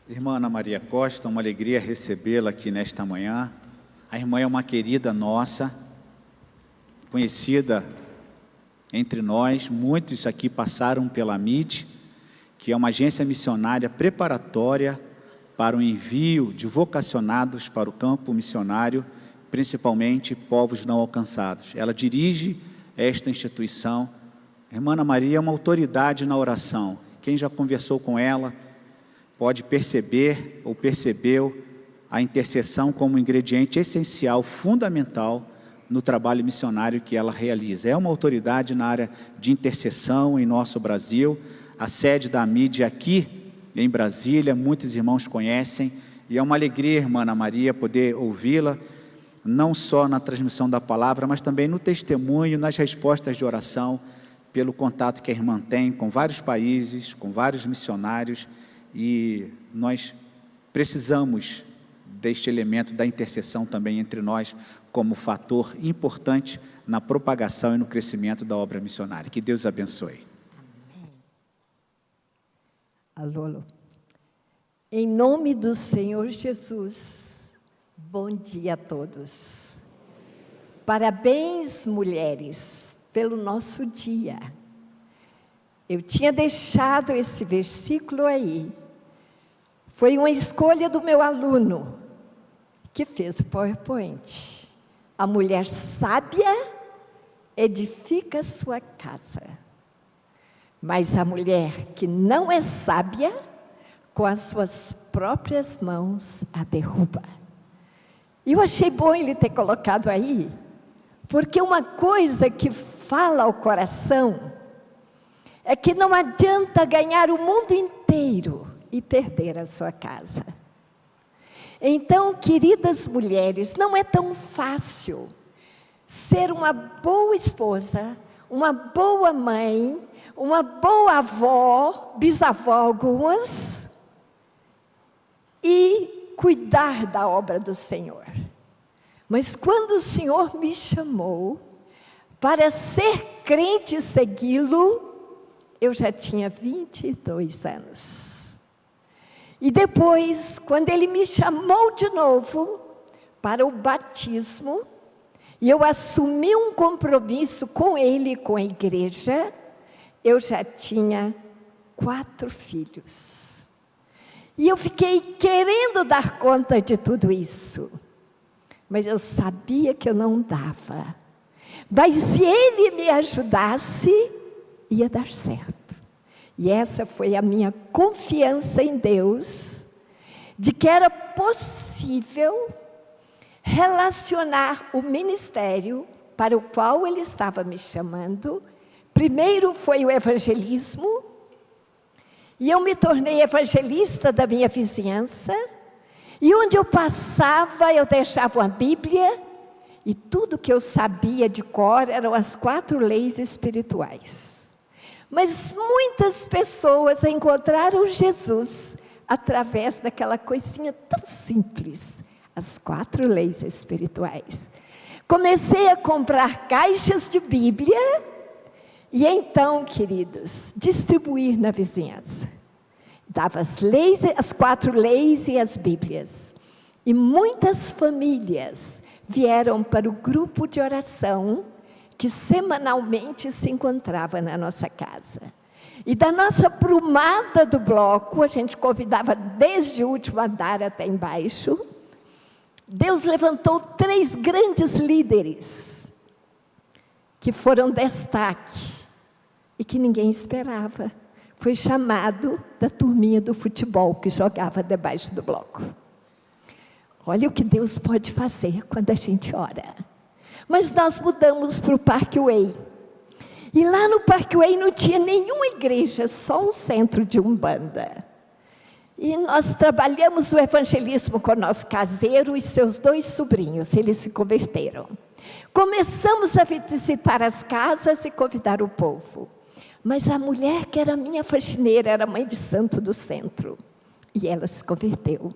Irmã Ana Maria Costa, uma alegria recebê-la aqui nesta manhã. A irmã é uma querida nossa, conhecida entre nós. Muitos aqui passaram pela MIT, que é uma agência missionária preparatória para o envio de vocacionados para o campo missionário, principalmente povos não alcançados. Ela dirige esta instituição. A irmã Ana Maria é uma autoridade na oração. Quem já conversou com ela pode perceber ou percebeu a intercessão como um ingrediente essencial, fundamental no trabalho missionário que ela realiza. É uma autoridade na área de intercessão em nosso Brasil. A sede da mídia aqui em Brasília, muitos irmãos conhecem, e é uma alegria, irmã Ana Maria, poder ouvi-la, não só na transmissão da palavra, mas também no testemunho, nas respostas de oração, pelo contato que a irmã tem com vários países, com vários missionários, e nós precisamos deste elemento da intercessão também entre nós, como fator importante na propagação e no crescimento da obra missionária. Que Deus abençoe. Alô, alô. Em nome do Senhor Jesus, bom dia a todos. Parabéns, mulheres, pelo nosso dia. Eu tinha deixado esse versículo aí. Foi uma escolha do meu aluno, que fez o PowerPoint. A mulher sábia edifica a sua casa, mas a mulher que não é sábia, com as suas próprias mãos a derruba. E eu achei bom ele ter colocado aí, porque uma coisa que fala ao coração é que não adianta ganhar o mundo inteiro e perder a sua casa. Então, queridas mulheres, não é tão fácil ser uma boa esposa, uma boa mãe, uma boa avó, bisavó algumas, e cuidar da obra do Senhor. Mas quando o Senhor me chamou para ser crente e segui-lo, eu já tinha 22 anos. E depois, quando Ele me chamou de novo para o batismo, e eu assumi um compromisso com Ele e com a igreja, eu já tinha 4 filhos. E eu fiquei querendo dar conta de tudo isso, mas eu sabia que eu não dava. Mas se Ele me ajudasse, ia dar certo. E essa foi a minha confiança em Deus, de que era possível relacionar o ministério para o qual Ele estava me chamando. Primeiro foi o evangelismo, e eu me tornei evangelista da minha vizinhança, e onde eu passava, eu deixava uma Bíblia, e tudo que eu sabia de cor eram as 4 leis espirituais. Mas muitas pessoas encontraram Jesus através daquela coisinha tão simples, as 4 leis espirituais. Comecei a comprar caixas de Bíblia e então, queridos, distribuir na vizinhança. Dava as leis, as 4 leis e as Bíblias. E muitas famílias vieram para o grupo de oração que semanalmente se encontrava na nossa casa. E da nossa prumada do bloco, a gente convidava desde o último andar até embaixo. Deus levantou 3 grandes líderes, que foram destaque, e que ninguém esperava. Foi chamado da turminha do futebol, que jogava debaixo do bloco. Olha o que Deus pode fazer quando a gente ora. Mas nós mudamos para o Parkway. E lá no Parkway não tinha nenhuma igreja, só um centro de umbanda. E nós trabalhamos o evangelismo com o nosso caseiro e seus 2 sobrinhos, eles se converteram. Começamos a visitar as casas e convidar o povo. Mas a mulher que era minha faxineira era mãe de santo do centro. E ela se converteu.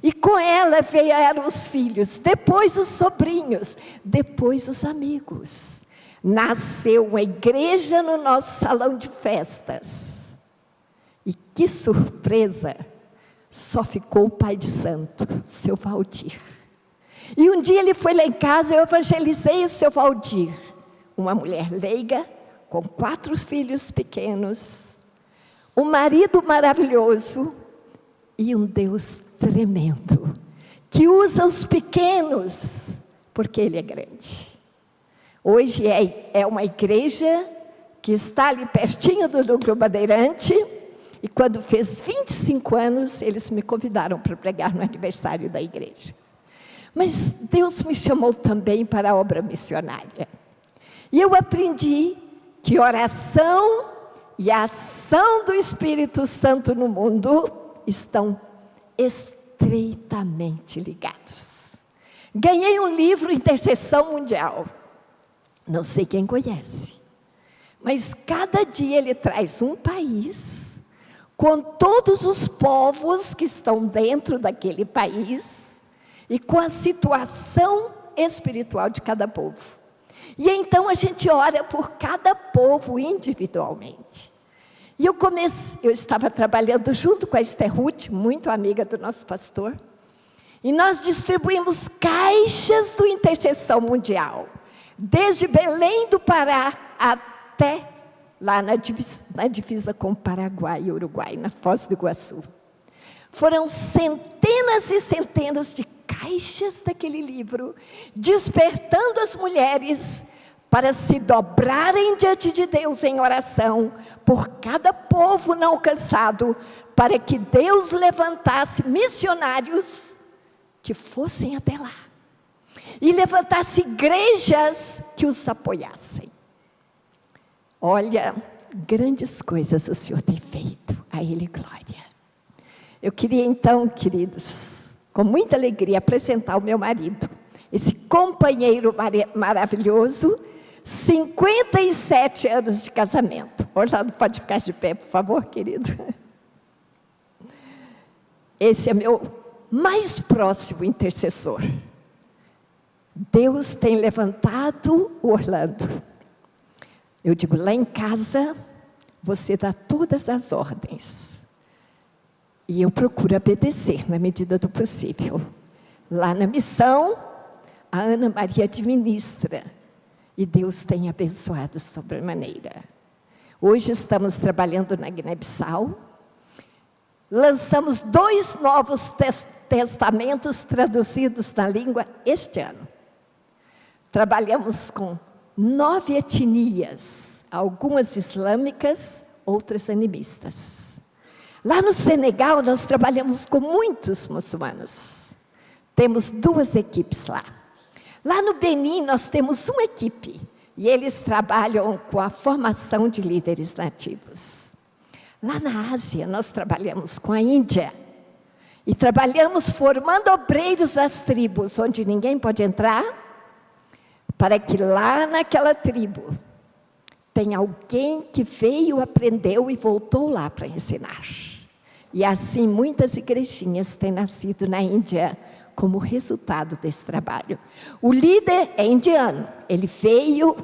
E com ela vieram os filhos, depois os sobrinhos, depois os amigos. Nasceu uma igreja no nosso salão de festas. E que surpresa! só ficou o pai de santo, seu Valdir. E um dia ele foi lá em casa, eu evangelizei o seu Valdir, uma mulher leiga, com 4 filhos pequenos, um marido maravilhoso e um Deus tremendo, que usa os pequenos, porque Ele é grande. Hoje é uma igreja que está ali pertinho do Núcleo Bandeirante, e quando fez 25 anos, eles me convidaram para pregar no aniversário da igreja. Mas Deus me chamou também para a obra missionária. E eu aprendi que oração e a ação do Espírito Santo no mundo estão estreitamente ligados. Ganhei um livro, Intercessão Mundial. Não sei quem conhece, mas cada dia ele traz um país, com todos os povos que estão dentro daquele país, e com a situação espiritual de cada povo. E então a gente ora por cada povo individualmente. E eu estava trabalhando junto com a Esther Ruth, muito amiga do nosso pastor, e nós distribuímos caixas do Intercessão Mundial, desde Belém do Pará até lá na divisa com o Paraguai e Uruguai, na Foz do Iguaçu. Foram centenas e centenas de caixas daquele livro, despertando as mulheres para se dobrarem diante de Deus em oração, por cada povo não alcançado, para que Deus levantasse missionários que fossem até lá, e levantasse igrejas que os apoiassem. Olha, grandes coisas o Senhor tem feito, a Ele glória. Eu queria então, queridos, com muita alegria, apresentar o meu marido, esse companheiro maravilhoso, 57 anos de casamento. Orlando, pode ficar de pé, por favor, querido. Esse é meu mais próximo intercessor. Deus tem levantado o Orlando. Eu digo, lá em casa, você dá todas as ordens. E eu procuro obedecer na medida do possível. Lá na missão, a Ana Maria administra. E Deus tem abençoado sobremaneira. Hoje estamos trabalhando na Guiné-Bissau. Lançamos 2 novos testamentos traduzidos na língua este ano. Trabalhamos com 9 etnias, algumas islâmicas, outras animistas. Lá no Senegal, nós trabalhamos com muitos muçulmanos. Temos 2 equipes lá. Lá no Benin, nós temos uma equipe, e eles trabalham com a formação de líderes nativos. Lá na Ásia, nós trabalhamos com a Índia, e trabalhamos formando obreiros das tribos, onde ninguém pode entrar, para que lá naquela tribo, tenha alguém que veio, aprendeu e voltou lá para ensinar. E assim, muitas igrejinhas têm nascido na Índia, como resultado desse trabalho. O líder é indiano, ele veio,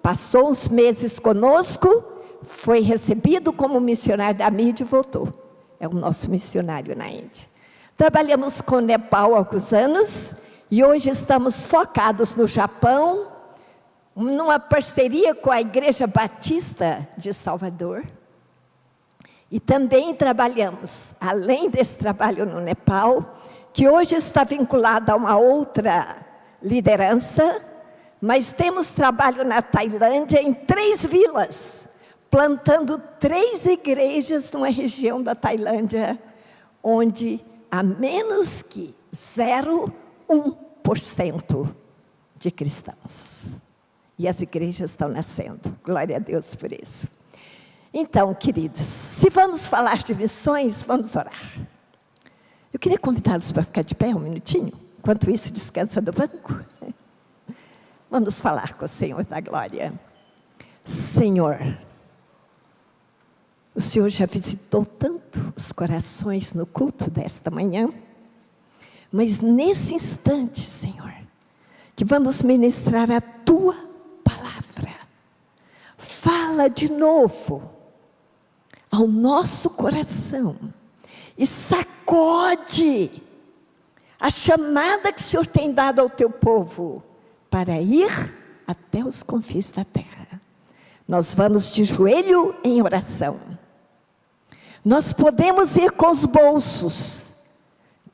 passou uns meses conosco, foi recebido como missionário da mídia e voltou. É o nosso missionário na Índia. Trabalhamos com o Nepal há alguns anos, e hoje estamos focados no Japão, numa parceria com a Igreja Batista de Salvador. E também trabalhamos, além desse trabalho no Nepal, que hoje está vinculada a uma outra liderança, mas temos trabalho na Tailândia, em 3 vilas, plantando 3 igrejas numa região da Tailândia, onde há menos que 0,1% de cristãos. E as igrejas estão nascendo, glória a Deus por isso. Então, queridos, se vamos falar de missões, vamos orar. Eu queria convidá-los para ficar de pé um minutinho, enquanto isso descansa no banco. Vamos falar com o Senhor da glória. Senhor, o Senhor já visitou tanto os corações no culto desta manhã, mas nesse instante, Senhor, que vamos ministrar a Tua palavra, fala de novo ao nosso coração, e sacode a chamada que o Senhor tem dado ao teu povo para ir até os confins da terra. Nós vamos de joelho em oração. Nós podemos ir com os bolsos.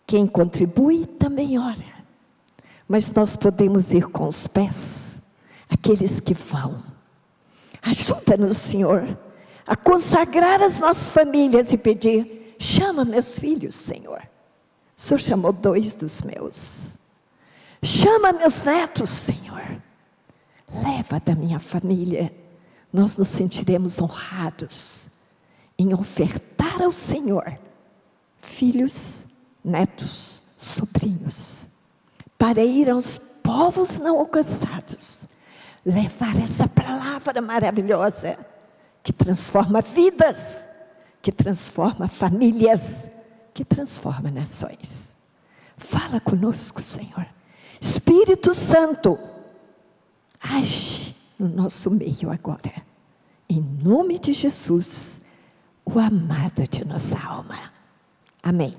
Quem contribui também ora. Mas nós podemos ir com os pés, aqueles que vão. Ajuda-nos, Senhor, a consagrar as nossas famílias e pedir: chama meus filhos, Senhor. O Senhor chamou 2 dos meus. Chama meus netos, Senhor. Leva da minha família. Nós nos sentiremos honrados em ofertar ao Senhor filhos, netos, sobrinhos, para ir aos povos não alcançados, levar essa palavra maravilhosa, que transforma vidas, que transforma famílias, que transforma nações. Fala conosco, Senhor. Espírito Santo, age no nosso meio agora. Em nome de Jesus, o amado de nossa alma. Amém.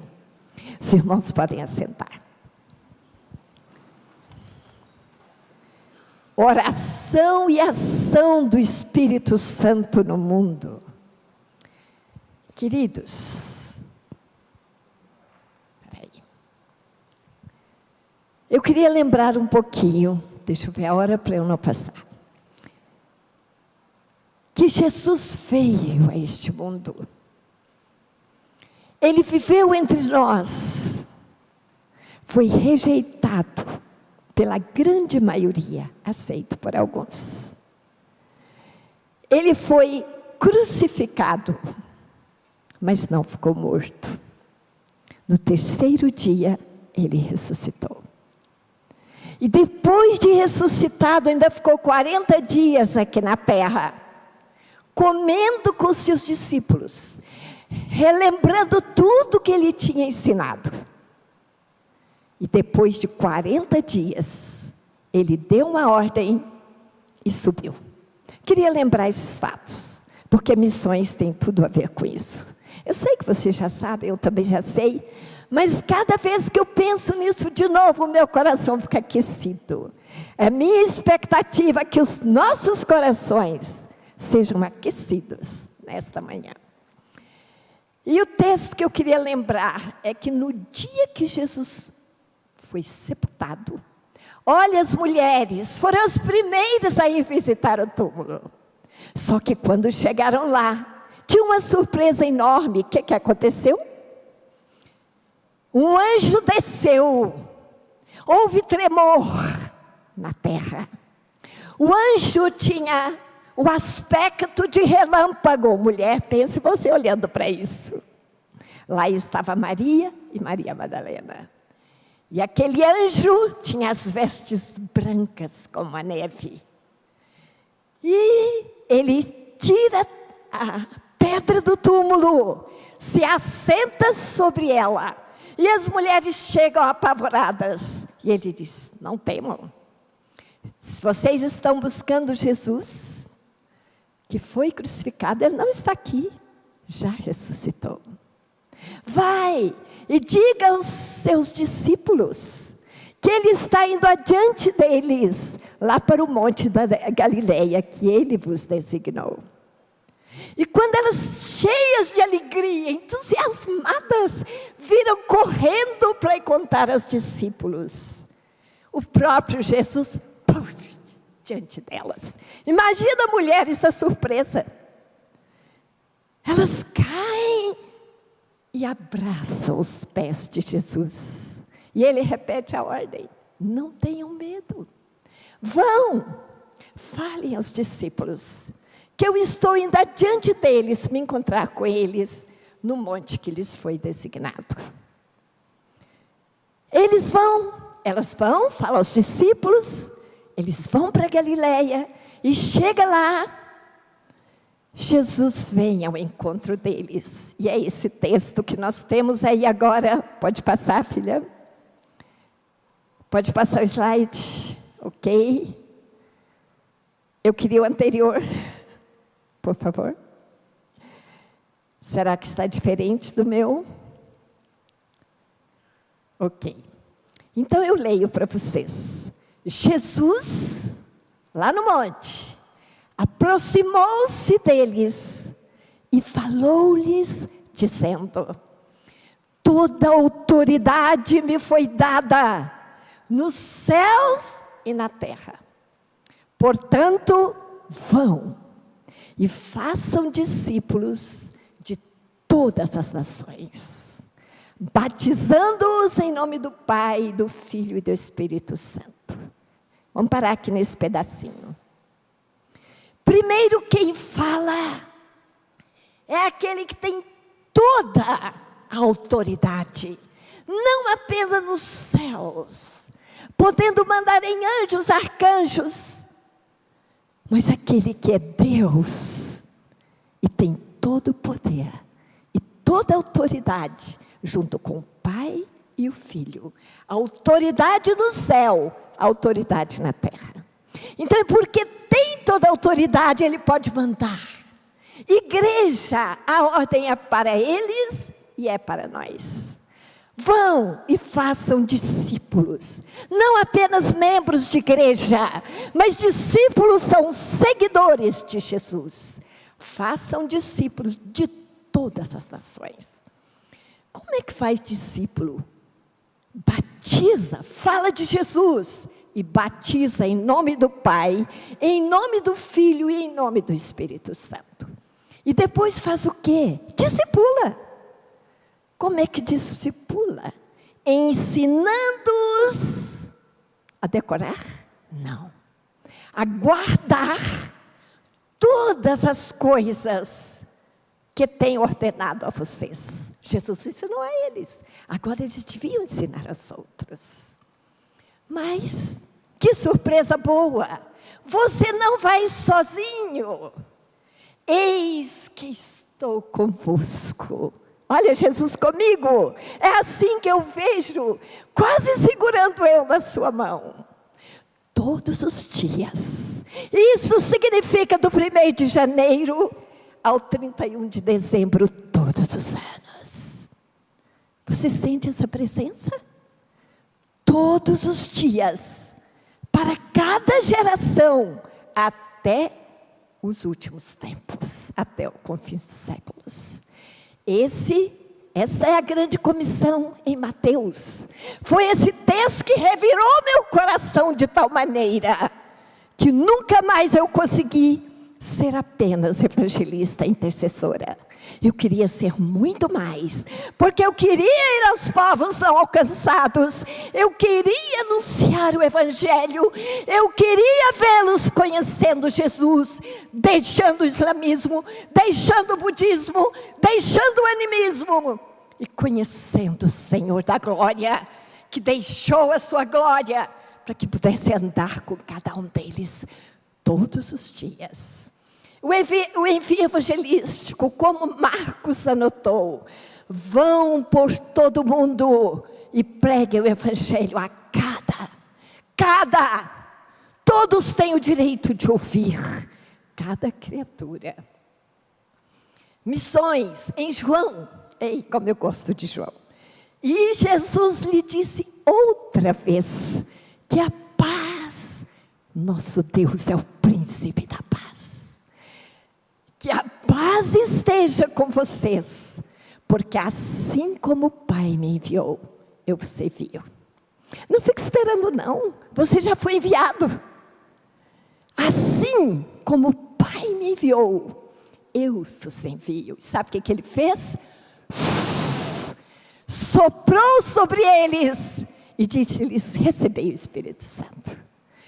Os irmãos podem assentar. Oração e ação do Espírito Santo no mundo. Queridos, eu queria lembrar um pouquinho, deixa eu ver a hora para eu não passar, que Jesus veio a este mundo. Ele viveu entre nós, foi rejeitado pela grande maioria, aceito por alguns. Ele foi crucificado, mas não ficou morto. No 3º dia, ele ressuscitou. E depois de ressuscitado, ainda ficou 40 dias aqui na terra, comendo com seus discípulos, relembrando tudo que ele tinha ensinado. E depois de 40 dias, ele deu uma ordem e subiu. Queria lembrar esses fatos, porque missões têm tudo a ver com isso. Eu sei que vocês já sabem, eu também já sei, mas cada vez que eu penso nisso de novo, o meu coração fica aquecido. É minha expectativa que os nossos corações sejam aquecidos nesta manhã. E o texto que eu queria lembrar é que no dia que Jesus foi sepultado, olha, as mulheres foram as primeiras a ir visitar o túmulo. Só que quando chegaram lá, tinha uma surpresa enorme. O que aconteceu? Um anjo desceu, houve tremor na terra. O anjo tinha o aspecto de relâmpago. Mulher, pense você olhando para isso. Lá estava Maria e Maria Madalena. E aquele anjo tinha as vestes brancas como a neve. E ele tira a pedra do túmulo, se assenta sobre ela. E as mulheres chegam apavoradas. E ele diz: não temam. Se vocês estão buscando Jesus, que foi crucificado, ele não está aqui, já ressuscitou. Vai e diga aos seus discípulos que ele está indo adiante deles, lá para o monte da Galileia, que ele vos designou. E quando elas, cheias de alegria, entusiasmadas, viram correndo para contar aos discípulos, o próprio Jesus, diante delas. Imagina a mulher, essa surpresa. Elas caem e abraçam os pés de Jesus. E ele repete a ordem: não tenham medo. Vão, falem aos discípulos que eu estou indo adiante deles, me encontrar com eles no monte que lhes foi designado. Eles vão, elas vão, falam aos discípulos, eles vão para Galileia e chega lá, Jesus vem ao encontro deles. E é esse texto que nós temos aí agora. Pode passar, filha? Pode passar o slide? Ok. Eu queria o anterior. Por favor. Será que está diferente do meu? Ok. Então eu leio para vocês. Jesus, lá no monte, aproximou-se deles e falou-lhes, dizendo: toda autoridade me foi dada nos céus e na terra. Portanto, vão e façam discípulos de todas as nações, batizando-os em nome do Pai, do Filho e do Espírito Santo. Vamos parar aqui nesse pedacinho. Primeiro, quem fala é aquele que tem toda a autoridade, não apenas nos céus, podendo mandar em anjos, arcanjos, mas aquele que é Deus e tem todo o poder e toda a autoridade, junto com o Pai e o Filho. A autoridade no céu, a autoridade na terra. Então, porque tem toda a autoridade, ele pode mandar. Igreja, a ordem é para eles e é para nós. Vão e façam discípulos, não apenas membros de igreja, mas discípulos são seguidores de Jesus. Façam discípulos de todas as nações. Como é que faz discípulo? Batiza, fala de Jesus e batiza em nome do Pai, em nome do Filho e em nome do Espírito Santo. E depois faz o quê? Discipula. Como é que discipula? Ensinando-os a decorar? Não. A guardar todas as coisas que tem ordenado a vocês. Jesus ensinou a eles. Agora eles deviam ensinar aos outros. Mas, que surpresa boa! Você não vai sozinho. Eis que estou convosco. Olha, Jesus comigo. É assim que eu vejo, quase segurando eu na sua mão. Todos os dias. Isso significa do 1º de janeiro ao 31 de dezembro, todos os anos. Você sente essa presença? Todos os dias, para cada geração, até os últimos tempos, até o confim dos séculos. Essa é a grande comissão em Mateus. Foi esse texto que revirou meu coração de tal maneira que nunca mais eu consegui ser apenas evangelista, intercessora. Eu queria ser muito mais, porque eu queria ir aos povos não alcançados, eu queria anunciar o Evangelho, eu queria vê-los conhecendo Jesus, deixando o islamismo, deixando o budismo, deixando o animismo, e conhecendo o Senhor da glória, que deixou a sua glória, para que pudesse andar com cada um deles, todos os dias. O envio evangelístico, como Marcos anotou, vão por todo mundo e preguem o evangelho a todos têm o direito de ouvir, cada criatura. Missões em João, ei, como eu gosto de João. E Jesus lhe disse outra vez que a paz, nosso Deus é o príncipe da paz. Que a paz esteja com vocês, porque assim como o Pai me enviou, eu vos envio. Não fique esperando não, você já foi enviado. Assim como o Pai me enviou, eu vos envio. Sabe o que ele fez? Soprou sobre eles e disse-lhes: recebei o Espírito Santo.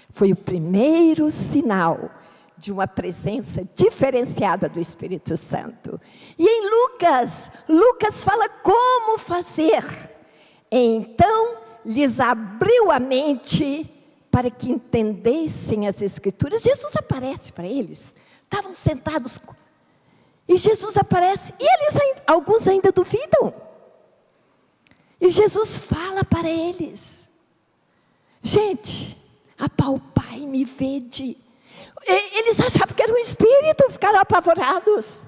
Foi o primeiro sinal de uma presença diferenciada do Espírito Santo. E em Lucas fala como fazer. Então, lhes abriu a mente para que entendessem as Escrituras. Jesus aparece para eles. Estavam sentados e Jesus aparece. E alguns ainda duvidam. E Jesus fala para eles: gente, apalpai-me, vede. Eles achavam que era um espírito, ficaram apavorados.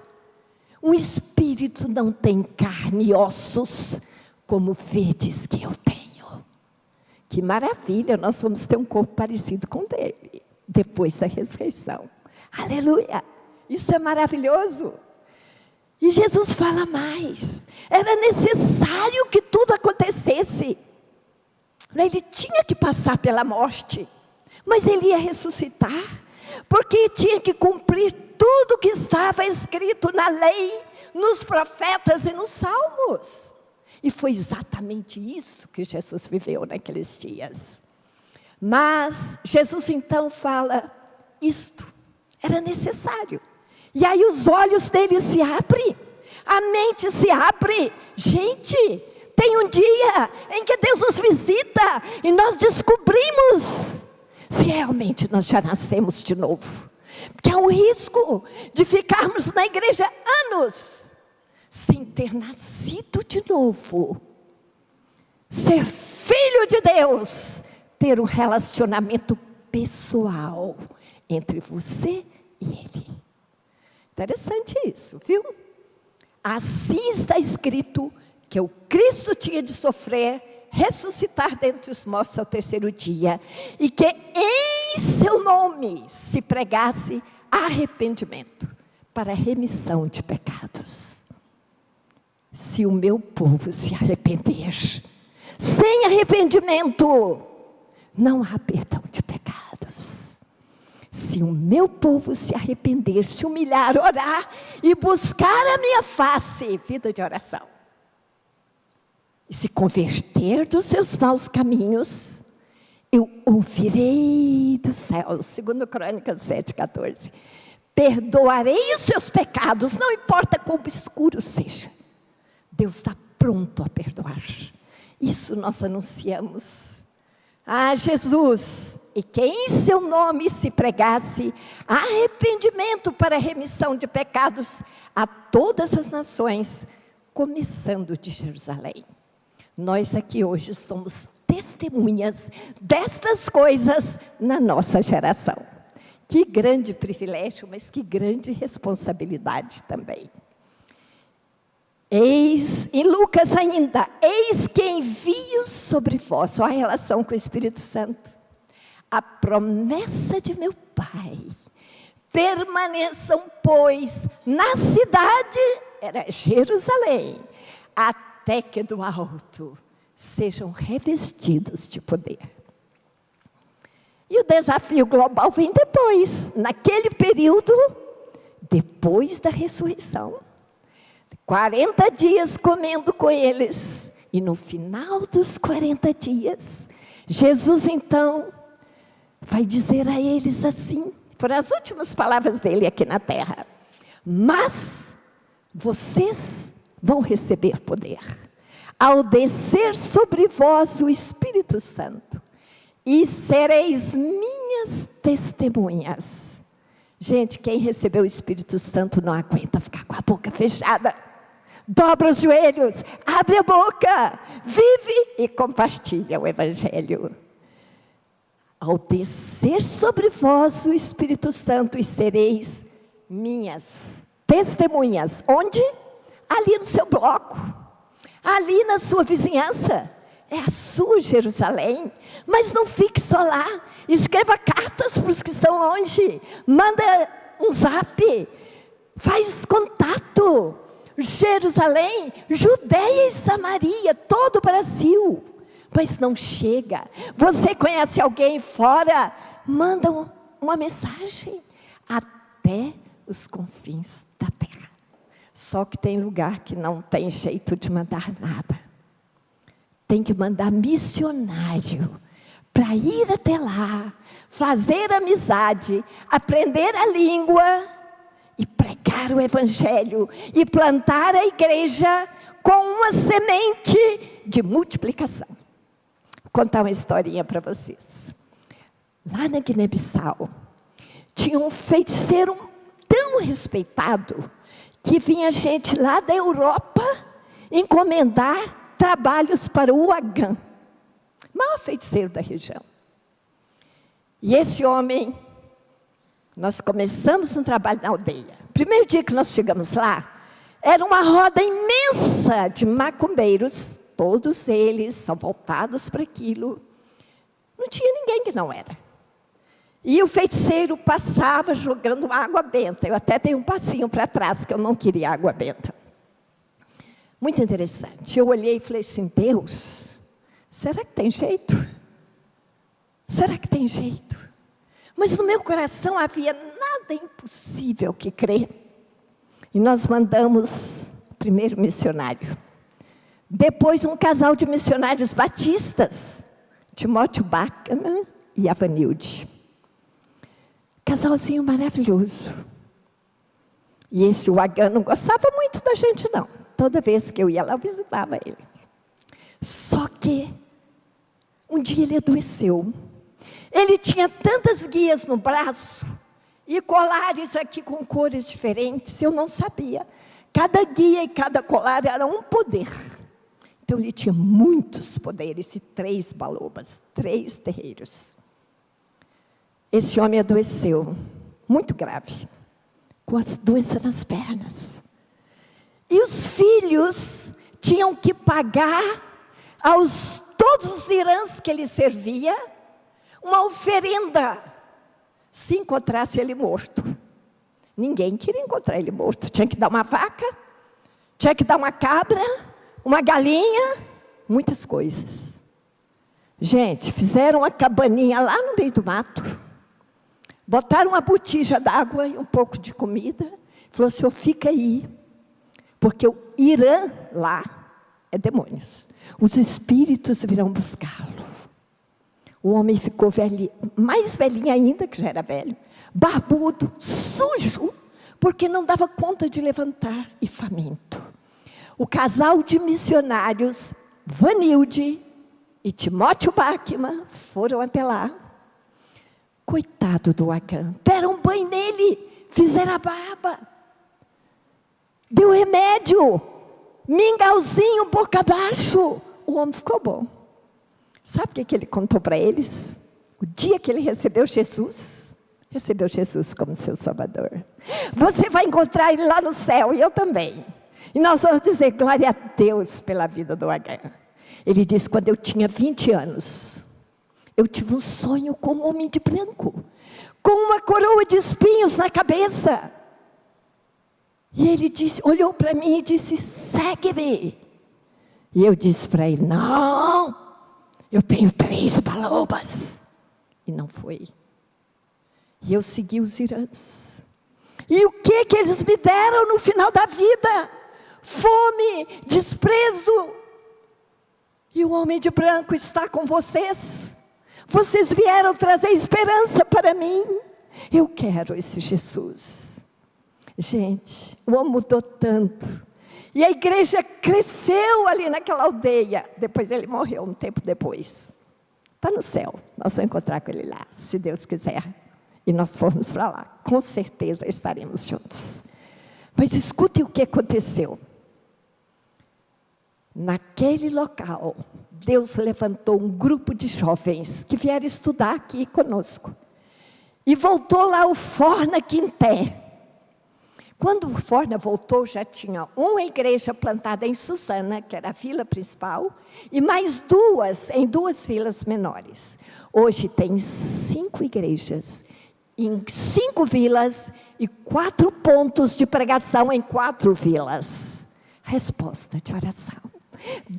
Um espírito não tem carne e ossos, como vedes que eu tenho. Que maravilha, nós vamos ter um corpo parecido com o dele, depois da ressurreição. Aleluia! Isso é maravilhoso. E Jesus fala mais. Era necessário que tudo acontecesse. Ele tinha que passar pela morte, mas ele ia ressuscitar, porque tinha que cumprir tudo que estava escrito na lei, nos profetas e nos salmos. E foi exatamente isso que Jesus viveu naqueles dias. Mas Jesus então fala, isto era necessário. E aí os olhos dele se abrem, a mente se abre. Gente, tem um dia em que Deus nos visita e nós descobrimos se realmente nós já nascemos de novo. Porque há um risco de ficarmos na igreja anos sem ter nascido de novo. Ser filho de Deus, ter um relacionamento pessoal entre você e Ele. Interessante isso, viu? Assim está escrito que o Cristo tinha de sofrer, ressuscitar dentre os mortos ao terceiro dia, e que em seu nome se pregasse arrependimento para remissão de pecados. Se o meu povo se arrepender, sem arrependimento, não há perdão de pecados. Se o meu povo se arrepender, se humilhar, orar e buscar a minha face, vida de oração, e se converter dos seus maus caminhos, eu ouvirei do céu. 2 Crônicas 7,14. Perdoarei os seus pecados, não importa quão obscuro seja. Deus está pronto a perdoar. Isso nós anunciamos. Ah, Jesus, e que em seu nome se pregasse arrependimento para remissão de pecados a todas as nações, começando de Jerusalém. Nós aqui hoje somos testemunhas destas coisas na nossa geração. Que grande privilégio, mas que grande responsabilidade também. Eis, em Lucas ainda, eis que envio sobre vós, olha a relação com o Espírito Santo, a promessa de meu Pai. Permaneçam, pois, na cidade, era Jerusalém, até que do alto sejam revestidos de poder. E o desafio global vem depois, naquele período, depois da ressurreição. 40 dias comendo com eles, e no final dos 40 dias, Jesus então vai dizer a eles assim, foram as últimas palavras dele aqui na terra: mas vocês vão receber poder, ao descer sobre vós o Espírito Santo, e sereis minhas testemunhas. Gente, quem recebeu o Espírito Santo não aguenta ficar com a boca fechada. Dobra os joelhos, abre a boca, vive e compartilha o Evangelho. Ao descer sobre vós o Espírito Santo, e sereis minhas testemunhas. Onde? Ali no seu bloco, ali na sua vizinhança. É a sua Jerusalém. Mas não fique só lá. Escreva cartas para os que estão longe. Manda um zap. Faz contato. Jerusalém, Judeia e Samaria, todo o Brasil. Mas não chega. Você conhece alguém fora? Manda uma mensagem. Até os confins da terra. Só que tem lugar que não tem jeito de mandar nada. Tem que mandar missionário para ir até lá, fazer amizade, aprender a língua e pregar o Evangelho e plantar a igreja com uma semente de multiplicação. Vou contar uma historinha para vocês. Lá na Guiné-Bissau, tinha um feiticeiro tão respeitado que vinha gente lá da Europa encomendar trabalhos para o Agã, maior feiticeiro da região. E esse homem, nós começamos um trabalho na aldeia. Primeiro dia que nós chegamos lá, era uma roda imensa de macumbeiros, todos eles são voltados para aquilo. Não tinha ninguém que não era. E o feiticeiro passava jogando água benta. Eu até dei um passinho para trás, que eu não queria água benta. Muito interessante. Eu olhei e falei assim, Deus, será que tem jeito? Será que tem jeito? Mas no meu coração havia nada impossível que crer. E nós mandamos o primeiro missionário. Depois um casal de missionários batistas, Timóteo Bachmann e Avanilde. Casalzinho maravilhoso. E esse Wagã não gostava muito da gente, não. Toda vez que eu ia lá, eu visitava ele. Só que, um dia ele adoeceu. Ele tinha tantas guias no braço, e colares aqui com cores diferentes, eu não sabia. Cada guia e cada colar era um poder. Então ele tinha muitos poderes e 3 balobas, 3 terreiros. Esse homem adoeceu, muito grave, com as doenças nas pernas. E os filhos tinham que pagar aos todos os irãs que ele servia uma oferenda, se encontrasse ele morto. Ninguém queria encontrar ele morto. Tinha que dar uma vaca, tinha que dar uma cabra, uma galinha, muitas coisas. Gente, fizeram uma cabaninha lá no meio do mato, botaram uma botija d'água e um pouco de comida, falou, senhor, fica aí, porque o Irã lá é demônios. Os espíritos virão buscá-lo. O homem ficou velho, mais velhinho ainda, que já era velho, barbudo, sujo, porque não dava conta de levantar e faminto. O casal de missionários, Vanilde e Timóteo Bachmann, foram até lá. Coitado do Wagã, deram um banho nele, fizeram a barba, deu remédio, mingauzinho boca abaixo. O homem ficou bom. Sabe o que ele contou para eles? O dia que ele recebeu Jesus como seu Salvador. Você vai encontrar ele lá no céu, e eu também. E nós vamos dizer, glória a Deus pela vida do Wagã. Ele disse, quando eu tinha 20 anos, eu tive um sonho com um homem de branco, com uma coroa de espinhos na cabeça. E ele disse, olhou para mim e disse, segue-me. E eu disse para ele, não, eu tenho 3 balobas. E não foi. E eu segui os irãs. E o que eles me deram no final da vida? Fome, desprezo. E o homem de branco está com vocês. Vocês vieram trazer esperança para mim. Eu quero esse Jesus. Gente, o homem mudou tanto. E a igreja cresceu ali naquela aldeia. Depois ele morreu, um tempo depois. Está no céu. Nós vamos encontrar com ele lá, se Deus quiser. E nós formos para lá. Com certeza estaremos juntos. Mas escute o que aconteceu. Naquele local, Deus levantou um grupo de jovens que vieram estudar aqui conosco. E voltou lá o Forna Quinté. Quando o Forna voltou, já tinha uma igreja plantada em Suzana, que era a vila principal, e mais 2 em 2 vilas menores. Hoje tem 5 igrejas, em 5 vilas, e 4 pontos de pregação em 4 vilas. Resposta de oração.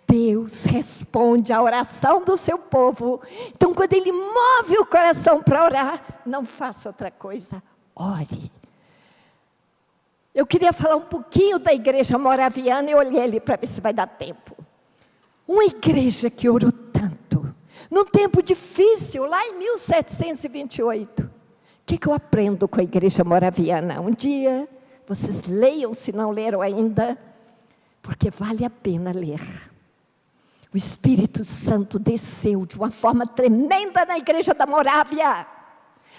Deus responde à oração do seu povo. Então, quando Ele move o coração para orar, não faça outra coisa, ore. Eu queria falar um pouquinho da igreja moraviana, eu olhei ali para ver se vai dar tempo. Uma igreja que orou tanto, num tempo difícil, lá em 1728. O que eu aprendo com a igreja moraviana? Um dia, vocês leiam, se não leram ainda, porque vale a pena ler. O Espírito Santo desceu de uma forma tremenda na igreja da Morávia.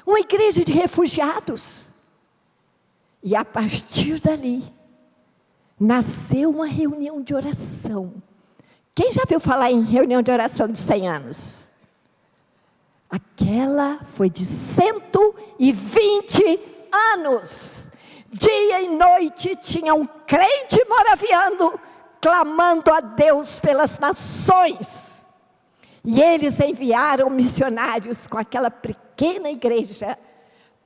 Uma igreja de refugiados. E a partir dali, nasceu uma reunião de oração. Quem já viu falar em reunião de oração de 100 anos? Aquela foi de 120 anos. Dia e noite tinha um crente moraviano clamando a Deus pelas nações. E eles enviaram missionários com aquela pequena igreja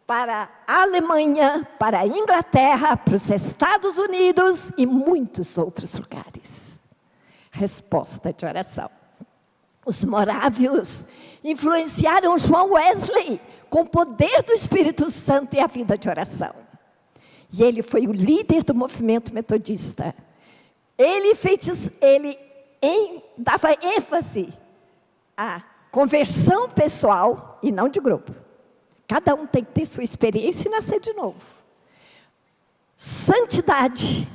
para a Alemanha, para a Inglaterra, para os Estados Unidos e muitos outros lugares. Resposta de oração. Os morávios influenciaram João Wesley com o poder do Espírito Santo e a vida de oração. E ele foi o líder do movimento metodista. Ele dava ênfase à conversão pessoal e não de grupo. Cada um tem que ter sua experiência e nascer de novo. Santidade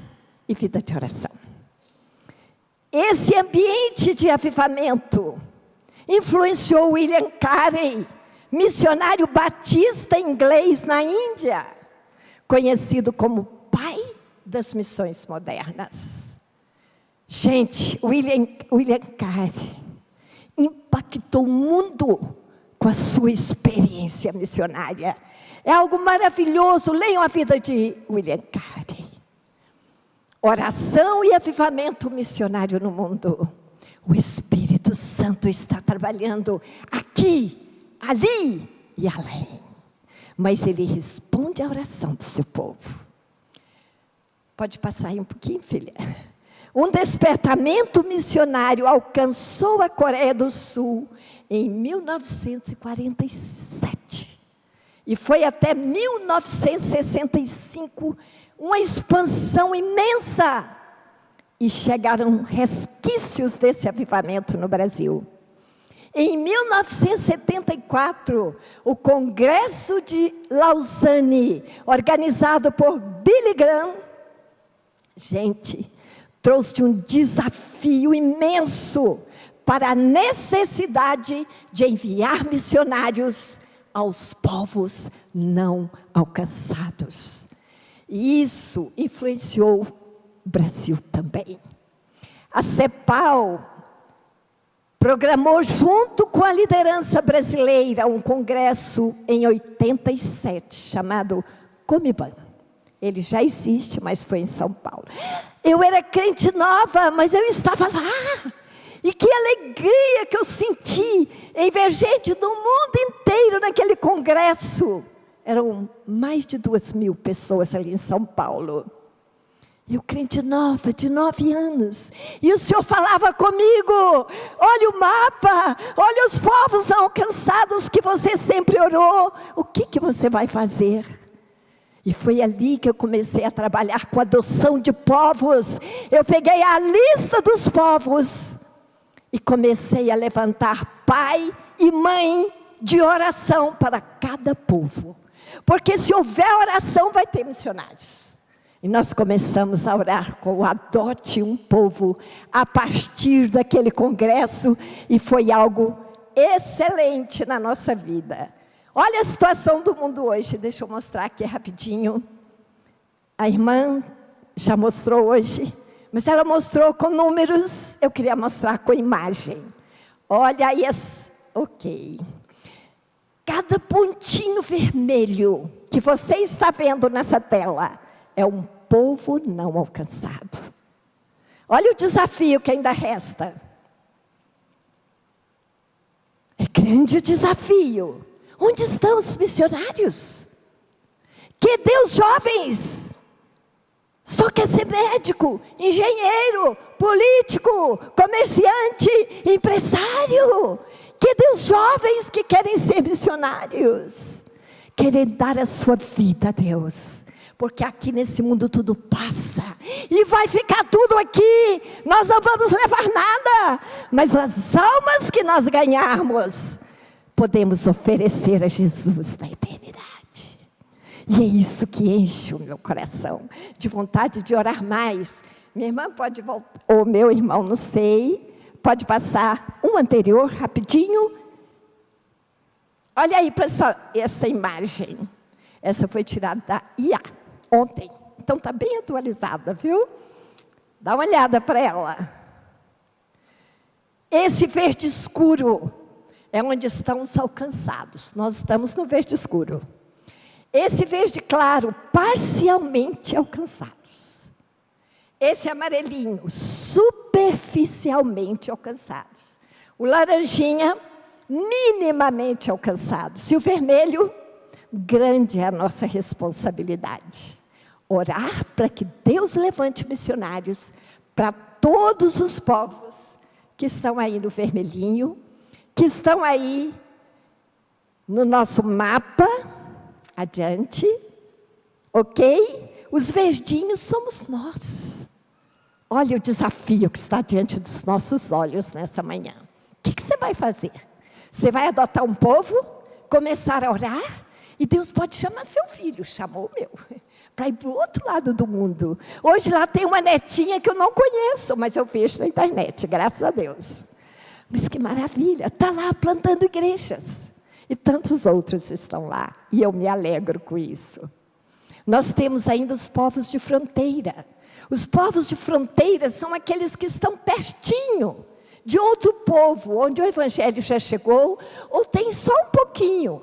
e vida de oração. Esse ambiente de avivamento influenciou William Carey, missionário batista inglês na Índia, conhecido como pai das missões modernas. Gente, William Carey impactou o mundo com a sua experiência missionária. É algo maravilhoso. Leiam a vida de William Carey. Oração e avivamento missionário no mundo. O Espírito Santo está trabalhando aqui, ali e além. Mas ele responde à oração do seu povo. Pode passar aí um pouquinho, filha? Um despertamento missionário alcançou a Coreia do Sul em 1947. E foi até 1965 uma expansão imensa. E chegaram resquícios desse avivamento no Brasil. Em 1974, o Congresso de Lausanne, organizado por Billy Graham, gente, trouxe um desafio imenso para a necessidade de enviar missionários aos povos não alcançados. E isso influenciou o Brasil também. A CEPAL programou junto com a liderança brasileira um congresso em 87, chamado Comiban. Ele já existe, mas foi em São Paulo. Eu era crente nova, mas eu estava lá. E que alegria que eu senti em ver gente do mundo inteiro naquele congresso. Eram mais de 2.000 pessoas ali em São Paulo. Eu crente nova, de 9 anos. E o Senhor falava comigo: olha o mapa, olha os povos não alcançados que você sempre orou. O que você vai fazer? E foi ali que eu comecei a trabalhar com a adoção de povos. Eu peguei a lista dos povos e comecei a levantar pai e mãe de oração para cada povo. Porque se houver oração, vai ter missionários. E nós começamos a orar com o Adote um Povo a partir daquele congresso. E foi algo excelente na nossa vida. Olha a situação do mundo hoje. Deixa eu mostrar aqui rapidinho. A irmã já mostrou hoje. Mas ela mostrou com números. Eu queria mostrar com imagem. Olha aí. Ok. Cada pontinho vermelho que você está vendo nessa tela é um povo não alcançado. Olha o desafio que ainda resta. É grande o desafio. Onde estão os missionários? Que Deus, jovens, só quer ser médico, engenheiro, político, comerciante, empresário. Que Deus, jovens que querem ser missionários, querem dar a sua vida a Deus. Porque aqui nesse mundo tudo passa. E vai ficar tudo aqui. Nós não vamos levar nada. Mas as almas que nós ganharmos, podemos oferecer a Jesus na eternidade. E é isso que enche o meu coração de vontade de orar mais. Minha irmã pode voltar, ou meu irmão, não sei. Pode passar um anterior, rapidinho. Olha aí para essa imagem. Essa foi tirada da IA, ontem. Então está bem atualizada, viu? Dá uma olhada para ela. Esse verde escuro é onde estão os alcançados. Nós estamos no verde escuro. Esse verde claro, parcialmente alcançados. Esse amarelinho, superficialmente alcançados. O laranjinha, minimamente alcançado. Se o vermelho, grande é a nossa responsabilidade. Orar para que Deus levante missionários para todos os povos que estão aí no vermelhinho, que estão aí no nosso mapa, adiante, ok? Os verdinhos somos nós. Olha o desafio que está diante dos nossos olhos nessa manhã. O que você vai fazer? Você vai adotar um povo, começar a orar, e Deus pode chamar seu filho, chamou o meu, para ir para o outro lado do mundo. Hoje lá tem uma netinha que eu não conheço, mas eu vejo na internet, graças a Deus. Mas que maravilha, está lá plantando igrejas. E tantos outros estão lá, e eu me alegro com isso. Nós temos ainda os povos de fronteira. Os povos de fronteira são aqueles que estão pertinho de outro povo, onde o evangelho já chegou, ou tem só um pouquinho.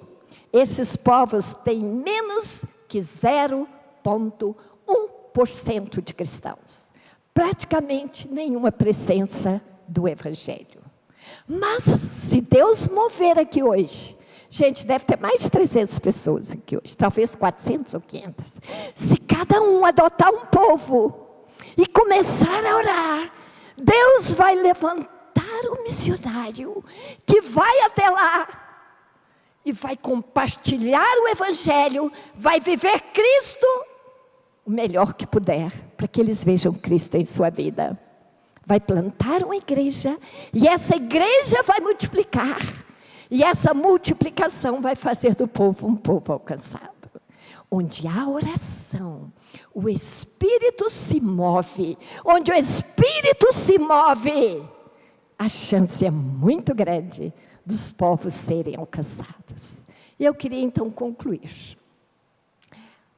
Esses povos têm menos que 0,1% de cristãos. Praticamente nenhuma presença do evangelho. Mas se Deus mover aqui hoje, gente, deve ter mais de 300 pessoas aqui hoje, talvez 400 ou 500. Se cada um adotar um povo e começar a orar, Deus vai levantar um missionário que vai até lá e vai compartilhar o evangelho, vai viver Cristo o melhor que puder, para que eles vejam Cristo em sua vida. Vai plantar uma igreja, e essa igreja vai multiplicar, e essa multiplicação vai fazer do povo um povo alcançado. Onde há oração, o Espírito se move. Onde o Espírito se move, a chance é muito grande dos povos serem alcançados. E eu queria então concluir.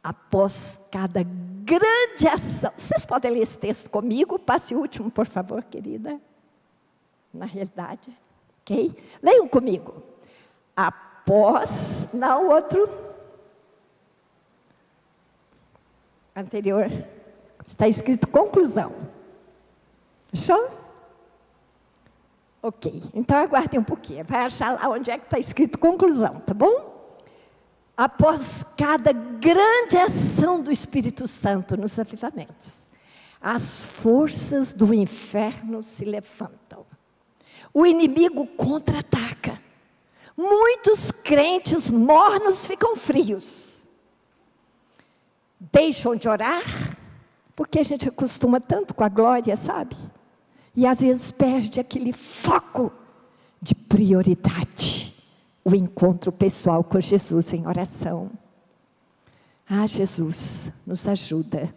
Após cada grande ação, vocês podem ler esse texto comigo? Passe o último, por favor, querida. Na realidade, ok? Leiam comigo. Após, não outro. Anterior. Está escrito conclusão. Fechou? Ok, então aguardem um pouquinho. Vai achar lá onde é que está escrito conclusão, tá bom? Após cada grande ação do Espírito Santo nos avivamentos, as forças do inferno se levantam. O inimigo contra-ataca. Muitos crentes mornos ficam frios. Deixam de orar, porque a gente acostuma tanto com a glória, sabe? E às vezes perde aquele foco de prioridade. O encontro pessoal com Jesus em oração. Ah, Jesus, nos ajuda.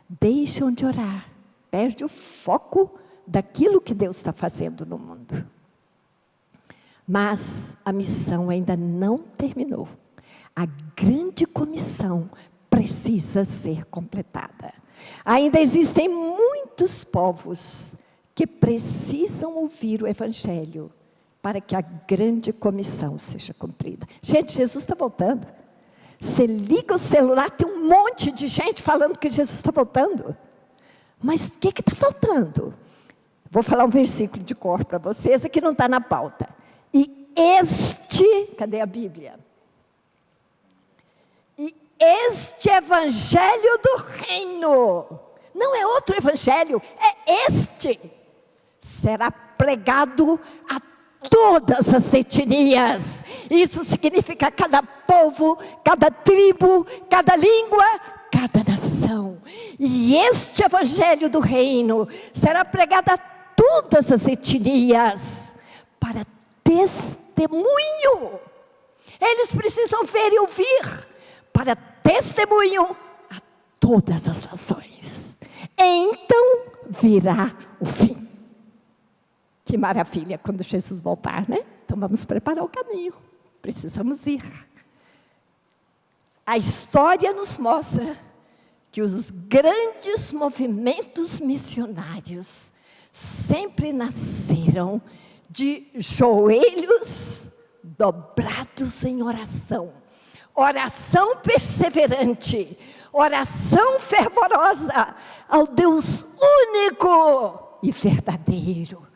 Deixam de orar. Perde o foco daquilo que Deus está fazendo no mundo. Mas a missão ainda não terminou. A grande comissão precisa ser completada. Ainda existem muitos povos que precisam ouvir o evangelho para que a grande comissão seja cumprida. Gente, Jesus está voltando. Você liga o celular, tem um monte de gente falando que Jesus está voltando. Mas o que está faltando? Vou falar um versículo de cor para vocês, aqui não está na pauta. E cadê a Bíblia? E este evangelho do reino, não é outro evangelho, é este, será pregado a todas as etnias. Isso significa cada povo, cada tribo, cada língua, cada nação. E este evangelho do reino será pregado a todas as etnias para testemunho. Eles precisam ver e ouvir para testemunho a todas as nações. Então virá o fim. Que maravilha quando Jesus voltar, né? Então vamos preparar o caminho. Precisamos ir. A história nos mostra que os grandes movimentos missionários sempre nasceram de joelhos dobrados em oração. Oração perseverante, oração fervorosa ao Deus único e verdadeiro,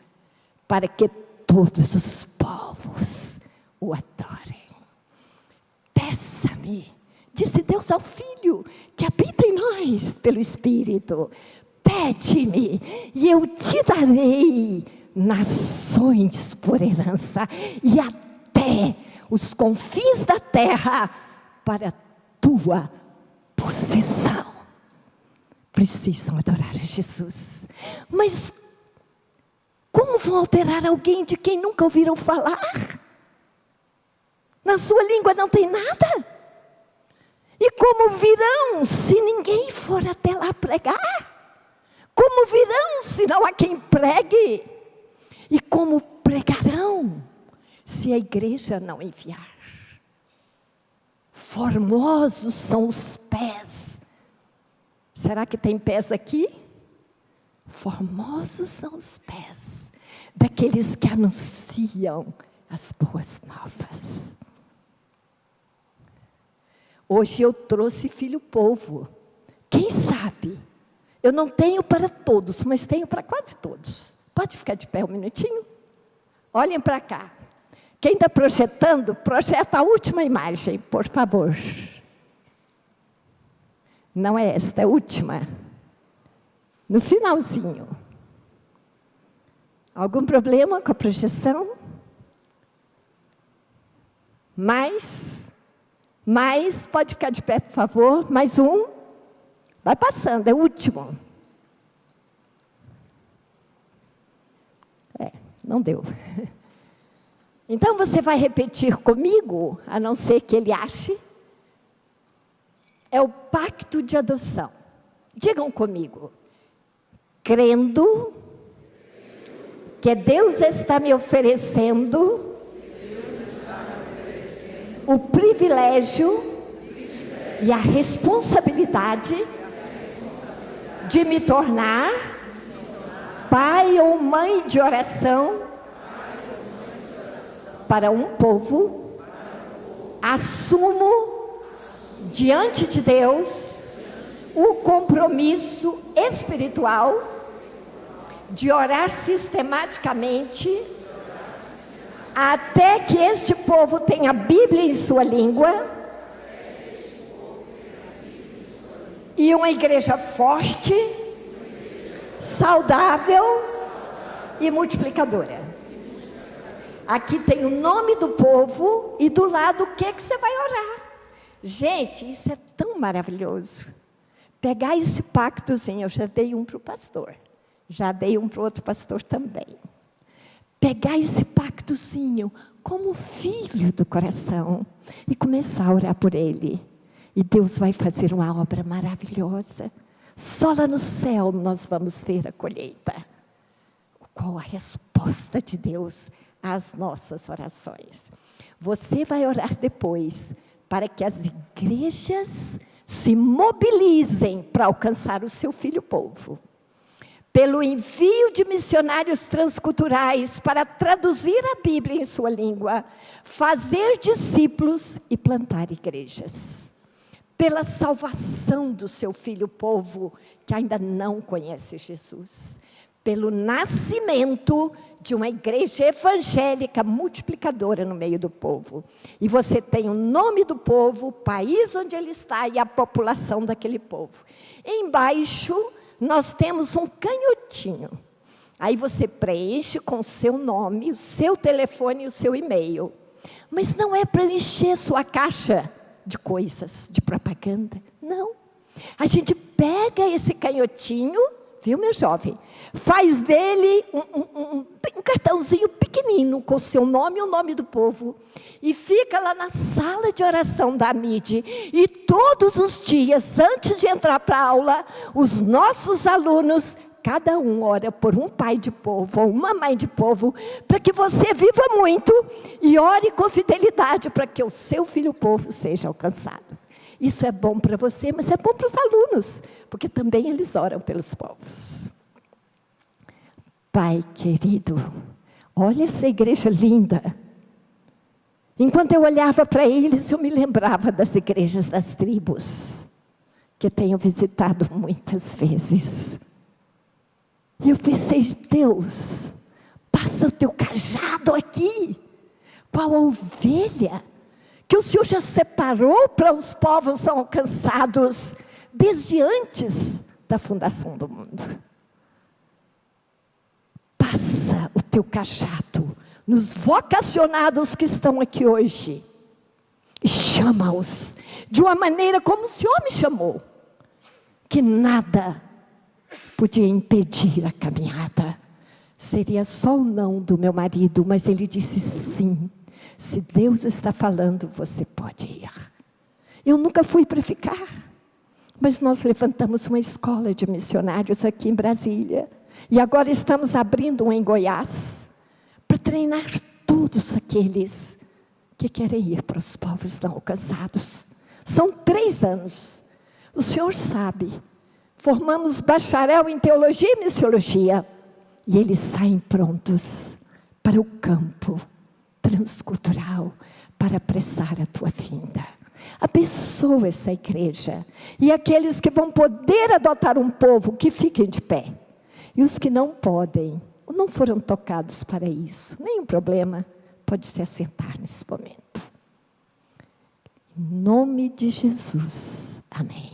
para que todos os povos o adorem. Peça-me, disse Deus ao Filho, que habita em nós pelo Espírito. Pede-me, e eu te darei nações por herança, e até os confins da terra para tua possessão. Precisam adorar a Jesus. Mas como vão adorar alguém de quem nunca ouviram falar? Na sua língua não tem nada. E como virão se ninguém for até lá pregar? Como virão se não há quem pregue? E como pregarão se a igreja não enviar? Formosos são os pés. Será que tem pés aqui? Formosos são os pés daqueles que anunciam as boas novas. Hoje eu trouxe filho povo. Quem sabe? Eu não tenho para todos, mas tenho para quase todos. Pode ficar de pé um minutinho? Olhem para cá. Quem está projetando, projeta a última imagem, por favor. Não é esta, é a última. No finalzinho. Algum problema com a projeção? Mais, pode ficar de pé, por favor. Mais um. Vai passando, é o último. Não deu. Então você vai repetir comigo, a não ser que ele ache. É o pacto de adoção. Digam comigo. Crendo que Deus está me oferecendo o privilégio e a responsabilidade de me tornar pai ou mãe de oração para um povo. Assumo diante de Deus o compromisso espiritual de orar sistematicamente até que este povo tenha a Bíblia em sua língua e uma igreja forte, saudável e multiplicadora. Aqui tem o nome do povo e do lado o que você vai orar. Gente, isso é tão maravilhoso. Pegar esse pactozinho, eu já dei um para o pastor. Já dei um para o outro pastor também. Pegar esse pactozinho como filho do coração e começar a orar por ele. E Deus vai fazer uma obra maravilhosa. Só lá no céu nós vamos ver a colheita. Qual a resposta de Deus às nossas orações? Você vai orar depois para que as igrejas se mobilizem para alcançar o seu filho povo. Pelo envio de missionários transculturais para traduzir a Bíblia em sua língua, fazer discípulos e plantar igrejas. Pela salvação do seu filho povo, que ainda não conhece Jesus. Pelo nascimento de uma igreja evangélica multiplicadora no meio do povo. E você tem o nome do povo, o país onde ele está e a população daquele povo. Embaixo, nós temos um canhotinho. Aí você preenche com o seu nome, o seu telefone e o seu e-mail. Mas não é para encher sua caixa de coisas, de propaganda. Não. A gente pega esse canhotinho, viu, meu jovem? Faz dele um cartãozinho pequenino com o seu nome e o nome do povo. E fica lá na sala de oração da AMID. E todos os dias, antes de entrar para a aula, os nossos alunos, cada um ora por um pai de povo ou uma mãe de povo, para que você viva muito e ore com fidelidade para que o seu filho povo seja alcançado. Isso é bom para você, mas é bom para os alunos, porque também eles oram pelos povos. Pai querido, olha essa igreja linda. Enquanto eu olhava para eles, eu me lembrava das igrejas das tribos, que eu tenho visitado muitas vezes. E eu pensei, Deus, Passa o teu cajado aqui, qual a ovelha que o Senhor já separou para os povos não alcançados desde antes da fundação do mundo. Passa o teu cajado nos vocacionados que estão aqui hoje e chama-os de uma maneira como o Senhor me chamou, que nada podia impedir a caminhada. Seria só o não do meu marido, mas ele disse sim. Se Deus está falando, você pode ir. Eu nunca fui para ficar, mas nós levantamos uma escola de missionários aqui em Brasília. E agora estamos abrindo um em Goiás, para treinar todos aqueles que querem ir para os povos não alcançados. São 3 anos. O Senhor sabe, formamos bacharel em teologia e missiologia. E eles saem prontos para o campo transcultural, para apressar a tua vinda. Abençoa essa igreja. E aqueles que vão poder adotar um povo, que fiquem de pé. E os que não podem, ou não foram tocados para isso, nenhum problema, pode se assentar nesse momento. Em nome de Jesus, amém.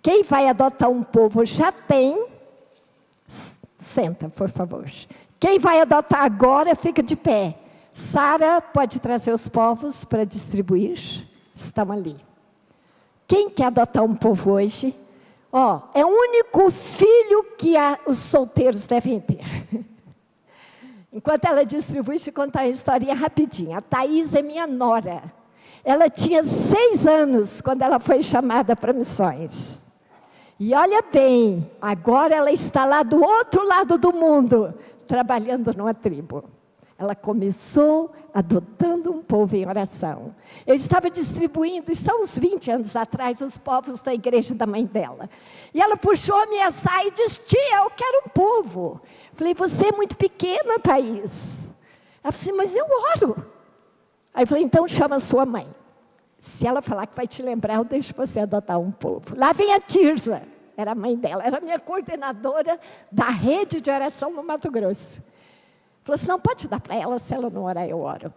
Quem vai adotar um povo já tem. Senta, por favor. Quem vai adotar agora, fica de pé. Sara, pode trazer os povos para distribuir. Estão ali. Quem quer adotar um povo hoje? É o único filho que os solteiros devem ter. Enquanto ela distribui, deixa eu contar uma historinha rapidinho. A Thaís é minha nora. Ela tinha 6 anos quando ela foi chamada para missões. E olha bem, agora ela está lá do outro lado do mundo, trabalhando numa tribo. Ela começou adotando um povo em oração. Eu estava distribuindo, isso há uns 20 anos atrás, os povos da igreja da mãe dela. E ela puxou a minha saia e disse: tia, eu quero um povo. Falei: você é muito pequena, Thaís. Ela falou assim: mas eu oro. Aí eu falei: então chama a sua mãe. Se ela falar que vai te lembrar, eu deixo você adotar um povo. Lá vem a Tirza, era a mãe dela, era a minha coordenadora da rede de oração no Mato Grosso. Falou assim: não, pode dar para ela, se ela não orar, eu oro.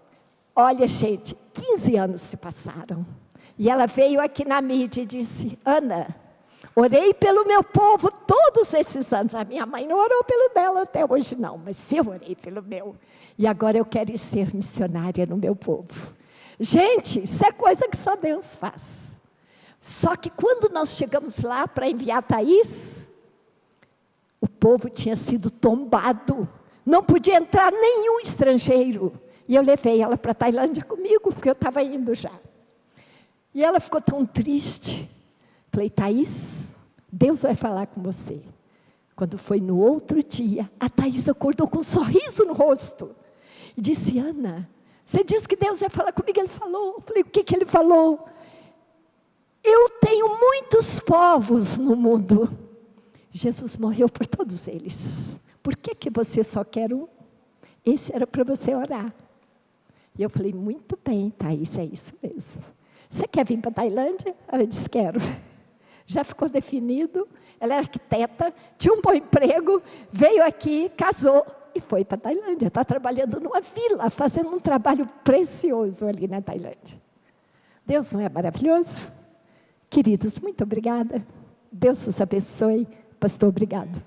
Olha, gente, 15 anos se passaram. E ela veio aqui na mídia e disse: Ana, orei pelo meu povo todos esses anos. A minha mãe não orou pelo dela até hoje, não, mas eu orei pelo meu. E agora eu quero ser missionária no meu povo. Gente, isso é coisa que só Deus faz. Só que quando nós chegamos lá para enviar a Thaís, o povo tinha sido tombado. Não podia entrar nenhum estrangeiro. E eu levei ela para a Tailândia comigo, porque eu estava indo já. E ela ficou tão triste. Falei: Thaís, Deus vai falar com você. Quando foi no outro dia, a Thaís acordou com um sorriso no rosto. E disse: Ana, você disse que Deus ia falar comigo? Ele falou. Eu falei: o que ele falou? Eu tenho muitos povos no mundo. Jesus morreu por todos eles. Por que você só quer um? Esse era para você orar. E eu falei: muito bem, Thaís, é isso mesmo. Você quer vir para a Tailândia? Ela disse: quero. Já ficou definido. Ela era arquiteta, tinha um bom emprego, veio aqui, casou e foi para a Tailândia. Está trabalhando numa vila, fazendo um trabalho precioso ali na Tailândia. Deus não é maravilhoso? Queridos, muito obrigada. Deus os abençoe. Pastor, obrigado.